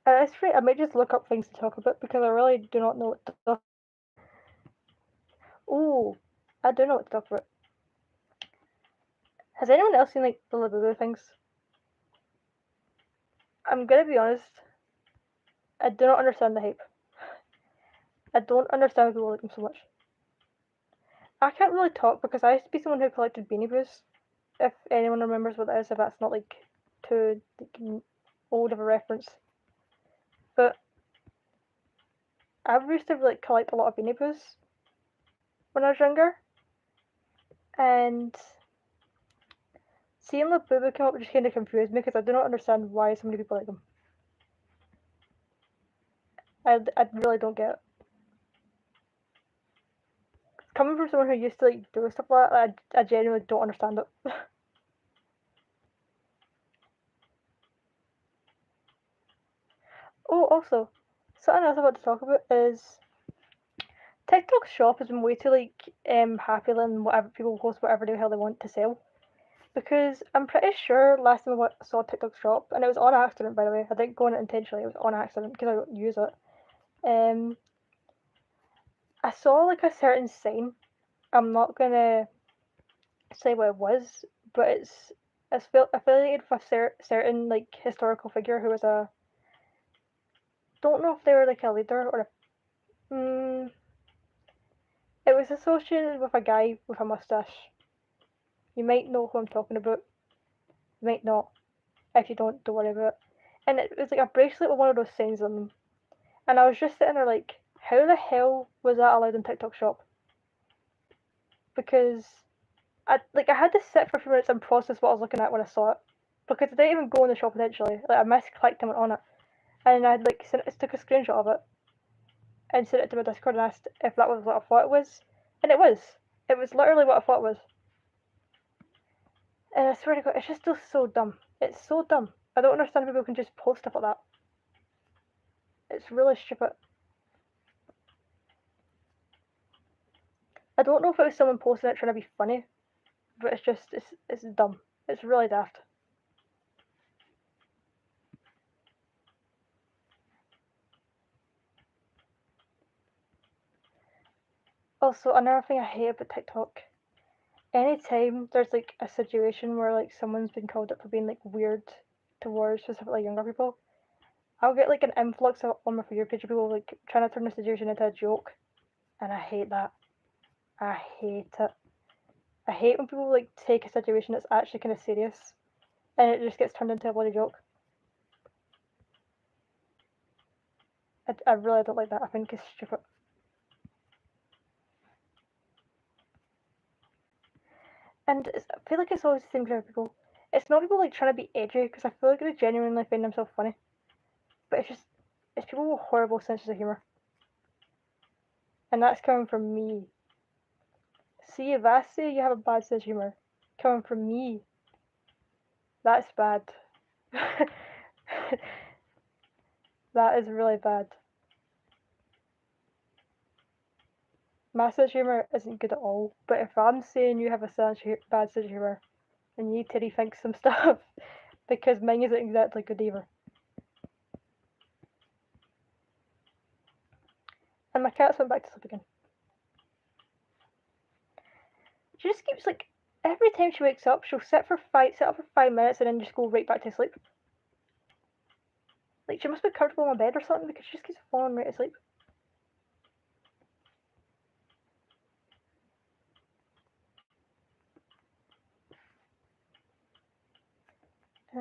At this rate, I might just look up things to talk about because I really do not know what to talk. Ooh, I do know what to talk about. Has anyone else seen like the Labubu things? I'm gonna be honest. I do not understand the hype. I don't understand why people like them so much. I can't really talk because I used to be someone who collected Beanie Boos. If anyone remembers what that is, if that's not like too like, old of a reference. But I used to like collect a lot of Beanie Boos when I was younger, and seeing Labubu come up just kind of confused me because I do not understand why so many people like them. I really don't get it. Coming from someone who used to like do stuff like that, I genuinely don't understand it. Oh, also, something else I want to talk about is TikTok Shop has been way too like happy letting whatever people post whatever the hell they want to sell. Because I'm pretty sure last time I saw TikTok Shop, and it was on accident by the way. I didn't go on it intentionally. It was on accident because I don't use it. Um, I saw like a certain sign. I'm not gonna say what it was, but it's affiliated with a certain like historical figure who was a don't know if they were like a leader or a it was associated with a guy with a mustache. You might know who I'm talking about. You might not. If you don't worry about it. And it was like a bracelet with one of those signs on them. And I was just sitting there like, how the hell was that allowed in TikTok Shop? Because I had to sit for a few minutes and process what I was looking at when I saw it. Because I didn't even go in the shop eventually. Like I misclicked and went on it. And I like took a screenshot of it and sent it to my Discord and asked if that was what I thought it was. And it was. It was literally what I thought it was. And I swear to God, it's just still so dumb. It's so dumb. I don't understand how people can just post stuff like that. It's really stupid. I don't know if it was someone posting it trying to be funny, but it's dumb. It's really daft. Also, another thing I hate about TikTok, anytime there's like a situation where like someone's been called up for being like weird towards specifically younger people, I'll get like an influx on my For You page of people like trying to turn the situation into a joke, and I hate that. I hate it. I hate when people like take a situation that's actually kind of serious and it just gets turned into a bloody joke. I really don't like that. I think it's stupid. And I feel like it's always the same group of people. It's not people like trying to be edgy because I feel like they genuinely find themselves funny, but it's people with horrible senses of humor. And that's coming from me. See, if I say you have a bad sense of humour, coming from me, that's bad. That is really bad. My sense of humour isn't good at all, but if I'm saying you have a bad sense of humour, then you need to rethink some stuff, because mine isn't exactly good either. And my cat's went back to sleep again. She just keeps, like, every time she wakes up, she'll sit up for 5 minutes and then just go right back to sleep. Like, she must be comfortable in my bed or something, because she just keeps falling right asleep. I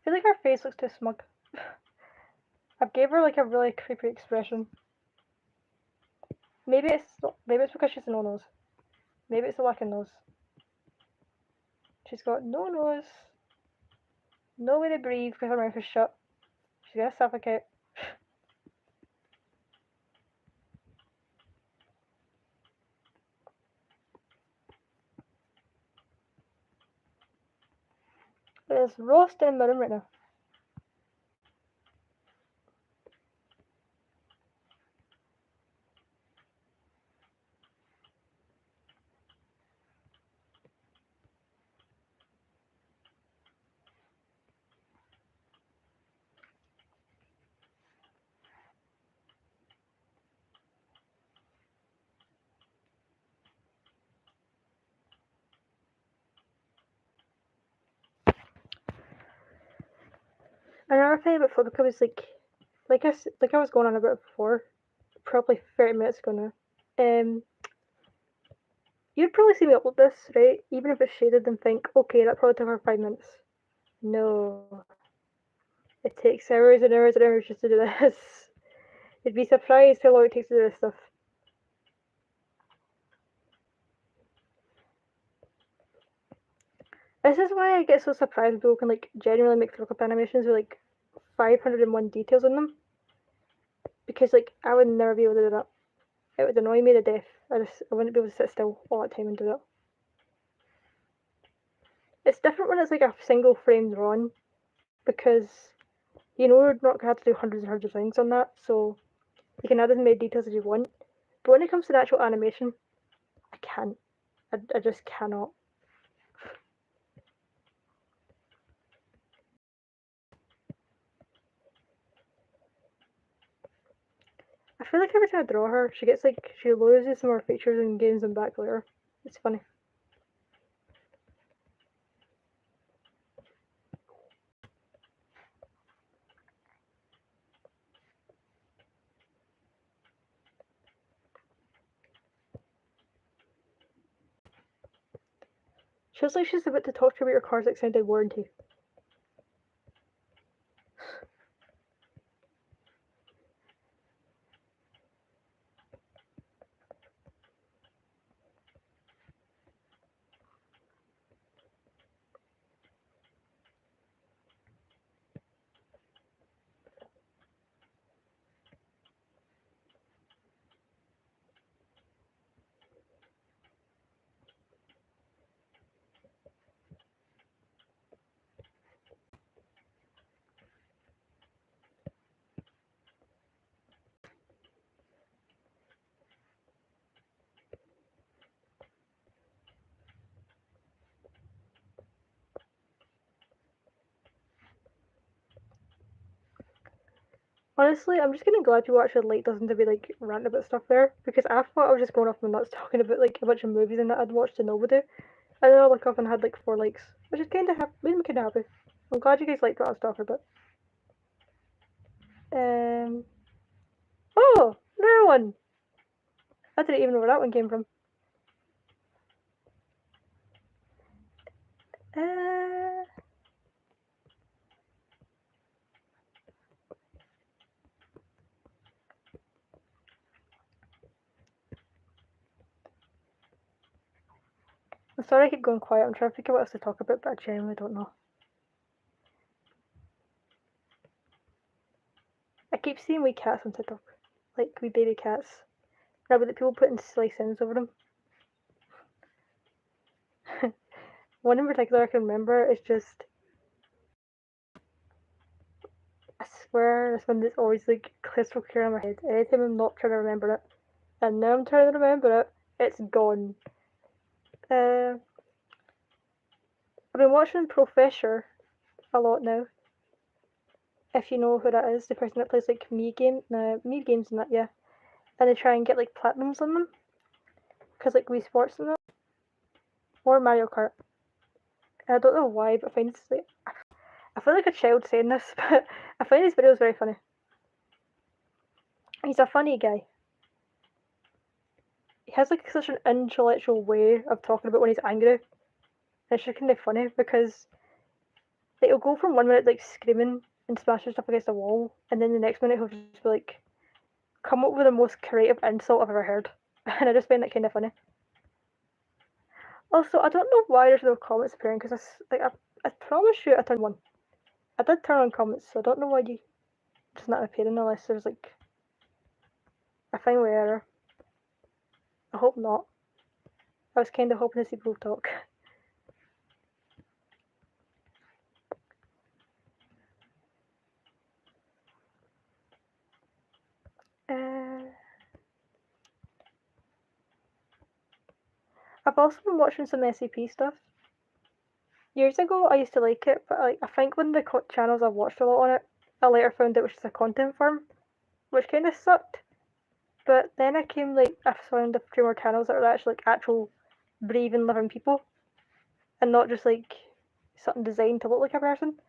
feel like her face looks too smug. I've gave her, like, a really creepy expression. Maybe it's because she's a no-nose. Maybe it's a lack of nose. She's got no nose, no way to breathe because her mouth is shut. She's gonna suffocate. There's roast in my room right now. Another thing about flipaclip is like I was going on about it before, probably 30 minutes ago now. You'd probably see me upload this, right? Even if it's shaded and think, okay, that probably took her 5 minutes. No. It takes hours and hours and hours just to do this. You'd be surprised how long it takes to do this stuff. This is why I get so surprised when people can like genuinely make flipaclip animations with like 501 details in them. Because like I would never be able to do that. It would annoy me to death. I wouldn't be able to sit still all the time and do that. It's different when it's like a single frame drawn, because you know you're not gonna have to do hundreds and hundreds of things on that, so you can add as many details as you want. But when it comes to the actual animation, I can't. I just cannot. I feel like every time I draw her, she loses some more features and gains them back later. It's funny. She looks like she's about to talk to you about your car's extended warranty. Honestly, I'm just getting glad people actually like listen to me like rant about stuff there, because I thought I was just going off my nuts talking about like a bunch of movies and that I'd watched and nobody. And then I look up and had like 4 likes, which is made me kind of happy. I'm glad you guys liked what I was talking about. Oh, another one. I didn't even know where that one came from. sorry I keep going quiet. I'm trying to figure out what else to talk about, but I genuinely don't know. I keep seeing wee cats on TikTok. Like wee baby cats. Now, but the people putting silly sounds over them. One in particular I can remember is just, I swear, this one that's always like crystal clear in my head. Anytime I'm not trying to remember it, and now I'm trying to remember it, it's gone. I've been watching Professor a lot now. If you know who that is, the person that plays like me games and that, yeah. And they try and get like platinums on them, cause like Wii Sports and that, or Mario Kart. I don't know why, but I find this like, I feel like a child saying this, but I find these videos very funny. He's a funny guy. He has like such an intellectual way of talking about when he's angry. And it's just kind of funny because like, he'll go from 1 minute like screaming and smashing stuff against the wall, and then the next minute he'll just be like, come up with the most creative insult I've ever heard. And I just find that kind of funny. Also, I don't know why there's no comments appearing because I promise you I turned one. I did turn on comments, so I don't know why you just not appearing unless there's like a fine way error. I hope not. I was kind of hoping to see people talk. I've also been watching some SCP stuff. Years ago, I used to like it, but like I think when the channels I watched a lot on it, I later found it was just a content farm, which kind of sucked. But then I found a few more channels that were actually like actual breathing, living people, and not just like something designed to look like a person,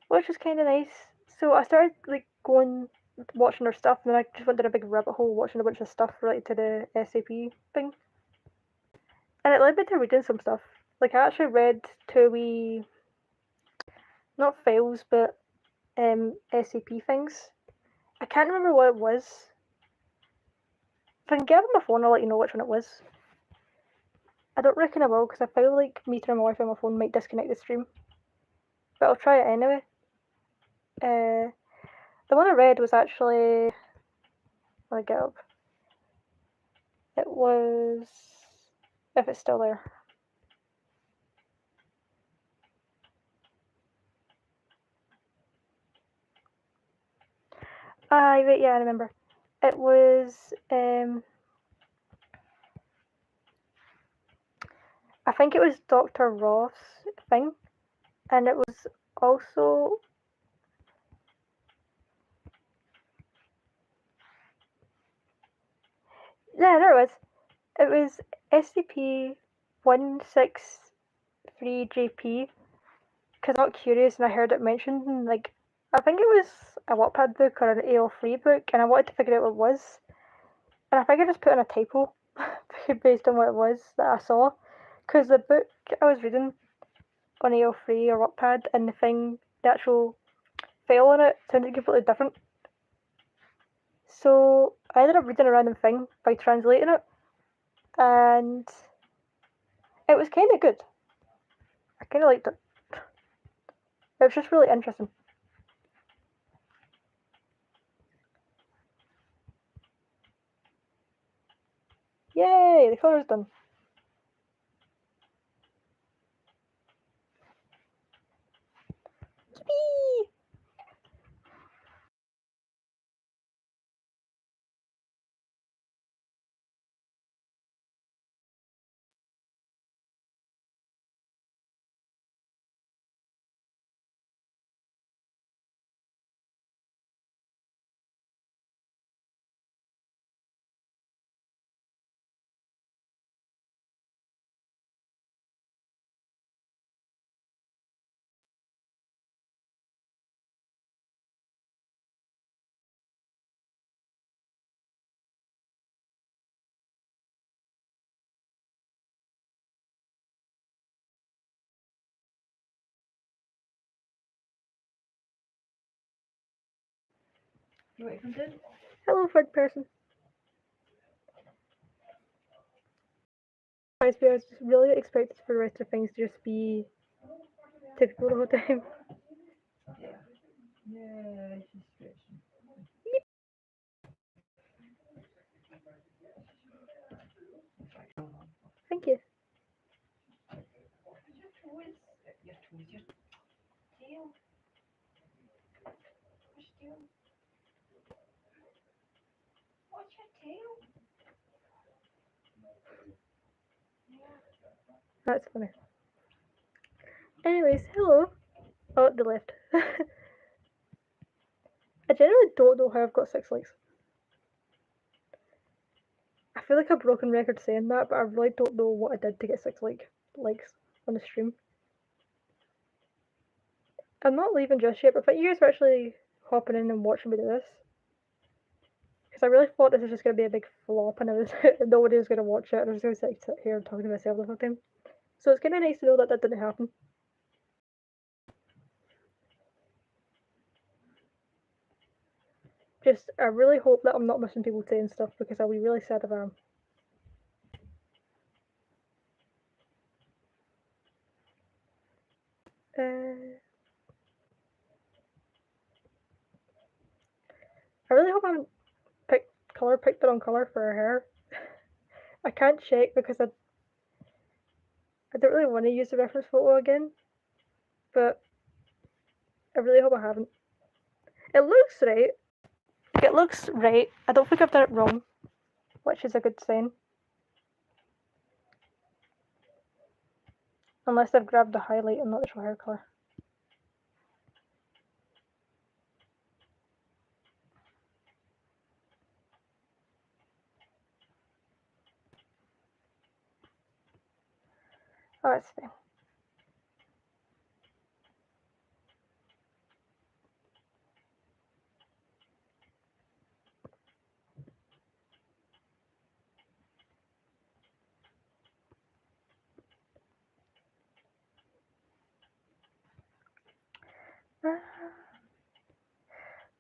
which was kind of nice. So I started like watching their stuff, and then I just went down a big rabbit hole watching a bunch of stuff related to the SCP thing. And it led me to reading some stuff. Like I actually read two wee, not files, but SCP things. I can't remember what it was. If I can get it on my phone, I'll let you know which one it was. I don't reckon I will, because I feel like me turning my Wi-Fi on my phone might disconnect the stream. But I'll try it anyway. The one I read was actually... Let me get up. It was... If it's still there. Right, yeah, I remember. It was... I think it was Dr. Roth's thing. And it was also... Yeah, there it was. It was SCP-163-JP, because I got curious and I heard it mentioned, and like, I think it was a Wattpad book or an AL3 book, and I wanted to figure out what it was. And I think I just put in a typo based on what it was that I saw, because the book I was reading on AL3 or Wattpad, and the actual file in it sounded completely different. So I ended up reading a random thing by translating it, and it was kind of good. I kind of liked it. It was just really interesting. Yay, the colour's done. Yippee! You wait from dead? Hello, third person. I was just really expected for the rest of things to just be typical the whole time. Yeah, she's stretching. Thank you. Your toes. Your toes. Your tail. What's your tail? What's your tail? That's funny. Anyways, hello. Oh, the left. I generally don't know how I've got 6 likes. I feel like a broken record saying that, but I really don't know what I did to get 6 likes on the stream. I'm not leaving just yet, but if you guys are actually hopping in and watching me do this, because I really thought this was just going to be a big flop and nobody was going to watch it, and I was just going to sit here and talk to myself the whole time. So it's kind of nice to know that that didn't happen. Just, I really hope that I'm not missing people saying stuff because I'll be really sad if I am. I really hope I haven't picked the wrong colour for her hair. I can't check because I don't really want to use the reference photo again, but I really hope I haven't. It looks right. It looks right. I don't think I've done it wrong, which is a good sign. Unless I've grabbed the highlight and not the actual hair colour. Oh, that's fine.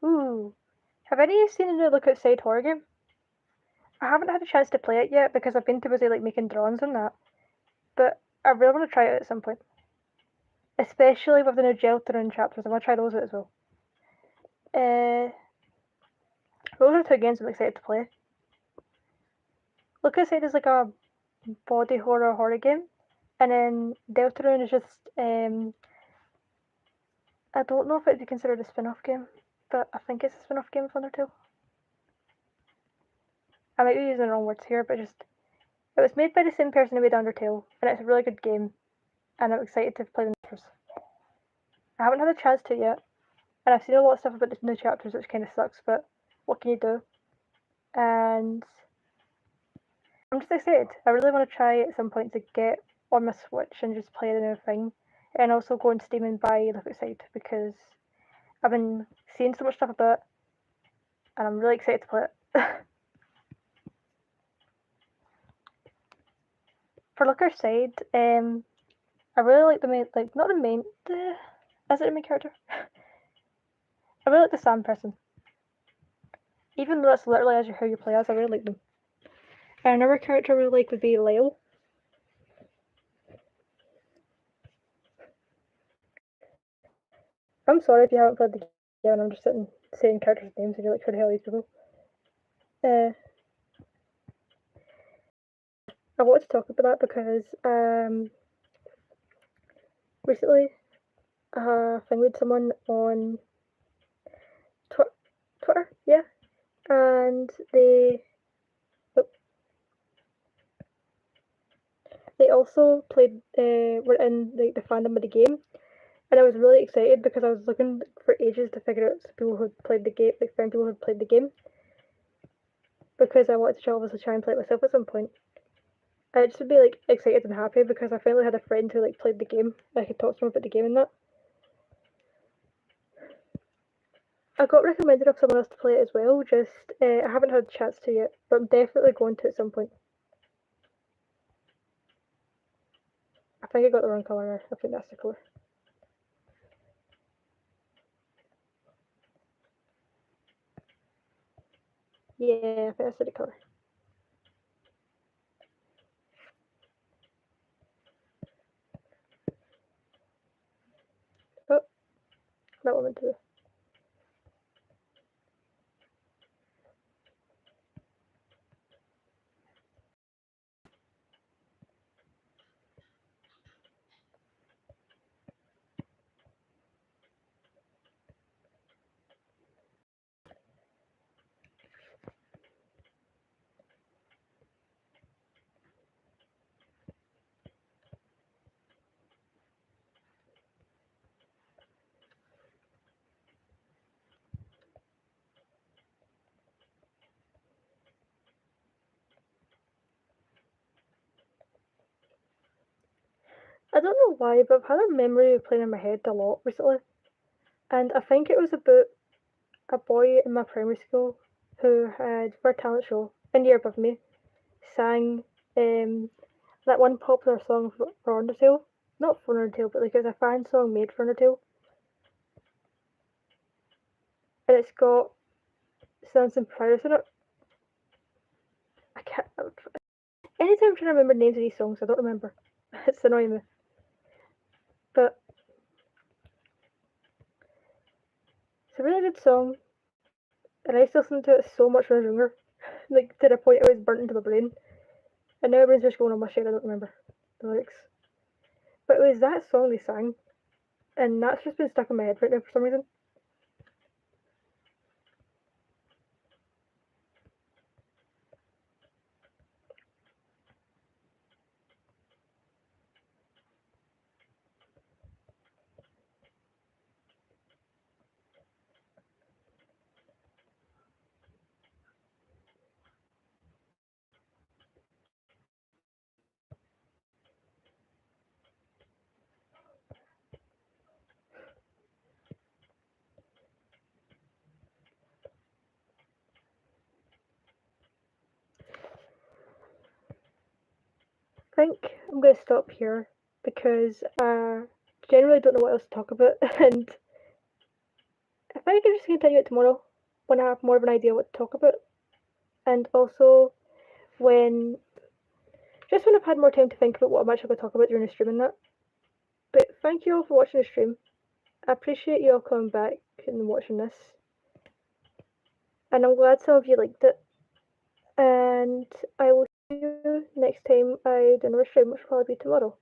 Ooh. Have any of you seen the Look Outside horror game? I haven't had a chance to play it yet because I've been too busy like making drawings on that. But I really want to try it at some point. Especially with the new Geltron chapters. I want to try those out as well. Those are 2 games I'm excited to play. Look Outside is like a body horror game. And then Deltarune is just I don't know if it'd be considered a spin-off game, but I think it's a spin-off game of Undertale. I might be using the wrong words here, but just it was made by the same person who made Undertale, and it's a really good game, and I'm excited to play the chapters. I haven't had a chance to yet, and I've seen a lot of stuff about the new chapters, which kind of sucks, but what can you do? And I'm just excited. I really want to try at some point to get on my Switch and just play the new thing, and also go on Steam and buy Look Outside because I've been seeing so much stuff about it, and I'm really excited to play it. For Look Outside, I really like the main, like not the main, is it the main character? I really like the Sam person. Even though that's literally as how you play as, I really like them. And another character I really like would be Lyle. I'm sorry if you haven't played the game and I'm just sitting saying characters' names and you're like, who the hell are these people? I wanted to talk about that because recently I found someone on Twitter, yeah, and they also played were in like the fandom of the game, and I was really excited because I was looking for ages to figure out people who played the game, like find people who played the game, because I wanted to obviously try and play it myself at some point. I just would be like excited and happy because I finally had a friend who like played the game. I could talk to him about the game and that. I got recommended of someone else to play it as well. Just I haven't had a chance to yet, but I'm definitely going to at some point. I think I got the wrong color. I think that's the color. Yeah, I think that's the color. coming to. I don't know why, but I've had a memory playing in my head a lot recently. And I think it was about a boy in my primary school who had, for a talent show, in the year above me, sang that one popular song for Undertale. Not for Undertale, but like it's a fan song made for Undertale. And it's got Samson Prowse in it. I can't. Anytime I'm trying to remember names of these songs, I don't remember. It's annoying me. But it's a really good song, and I used to listen to it so much when I was younger, like to the point it was burnt into my brain. And now everyone's just going on my shit. I don't remember the lyrics. But it was that song they sang, and that's just been stuck in my head right now for some reason. I think I'm going to stop here because I generally don't know what else to talk about, and I think I can just continue it tomorrow when I have more of an idea what to talk about, and also when just when I've had more time to think about what I'm actually going to talk about during the stream and that. But thank you all for watching the stream. I appreciate you all coming back and watching this, and I'm glad some of you liked it. And I will see you next time I do another stream, which will probably be tomorrow.